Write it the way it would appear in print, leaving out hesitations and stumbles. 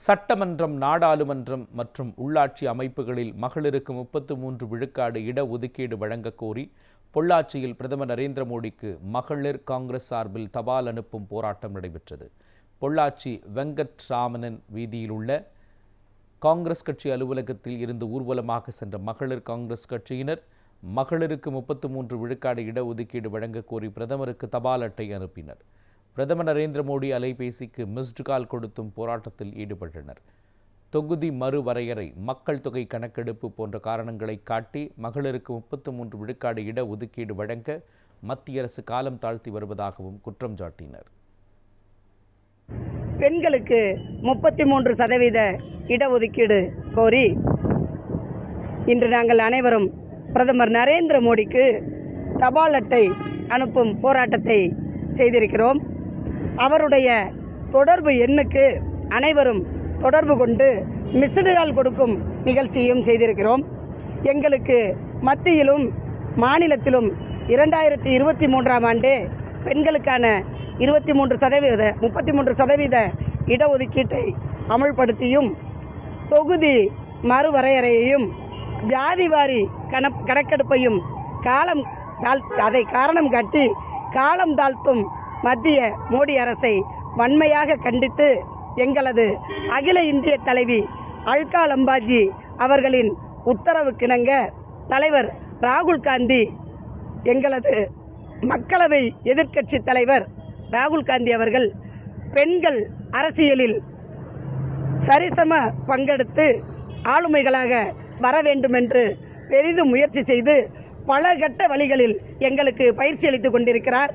சட்டமன்றம், நாடாளுமன்றம் மற்றும் உள்ளாட்சி அமைப்புகளில் மகளிருக்கு 33 விழுக்காடு இடஒதுக்கீடு வழங்கக் கோரி பொள்ளாச்சியில் பிரதமர் நரேந்திர மோடிக்கு மகளிர் காங்கிரஸ் சார்பில் தபால் அனுப்பும் போராட்டம் நடைபெற்றது. பொள்ளாச்சி வெங்கட்ராமன் வீதியில் உள்ள காங்கிரஸ் கட்சி அலுவலகத்தில் இருந்து ஊர்வலமாக சென்ற மகளிர் காங்கிரஸ் கட்சியினர் மகளிருக்கு 33 விழுக்காடு இடஒதுக்கீடு வழங்கக் கோரி பிரதமருக்கு தபால் அட்டை அனுப்பினர். பிரதமர் நரேந்திர மோடி அலைபேசிக்கு மிஸ்டு கால் கொடுத்தும் போராட்டத்தில் ஈடுபட்டனர். தொகுதி மறுவரையறை, மக்கள் தொகை கணக்கெடுப்பு போன்ற காரணங்களை காட்டி மகளிருக்கு 33 விழுக்காடு இடஒதுக்கீடு வழங்க மத்திய அரசு காலம் தாழ்த்தி வருவதாகவும் குற்றம் சாட்டினர். பெண்களுக்கு 33% இடஒதுக்கீடு கோரி இன்று நாங்கள் அனைவரும் பிரதமர் நரேந்திர மோடிக்கு தபால் அட்டை அனுப்பும் போராட்டத்தை செய்திருக்கிறோம். அவருடைய தொடர்பு எண்ணுக்கு அனைவரும் தொடர்பு கொண்டு மிஸ்டு கால் கொடுக்கும் நிகழ்ச்சியும் செய்திருக்கிறோம். எங்களுக்கு மத்தியிலும் மாநிலத்திலும் 2023ஆம் ஆண்டே பெண்களுக்கான 33% இடஒதுக்கீட்டை அமல்படுத்தியும் தொகுதி மறுவரையறையையும் ஜாதிவாரி கணக்கெடுப்பையும் அதை காரணம் காட்டி காலம் தாழ்த்தும் மத்திய மோடி அரசை வன்மையாக கண்டித்து எங்களது அகில இந்திய தலைவி அல்கா லம்பாஜி அவர்களின் உத்தரவுக்கிணங்க தலைவர் ராகுல் காந்தி, எங்களது மக்களவை எதிர்க்கட்சி தலைவர் ராகுல் காந்தி அவர்கள் பெண்கள் அரசியலில் சரிசம பங்கெடுத்து ஆளுமைகளாக வர வேண்டும் என்று பெரிதும் முயற்சி செய்து பல கட்ட வழிகளில் எங்களுக்கு பயிற்சி அளித்துக் கொண்டிருக்கிறார்.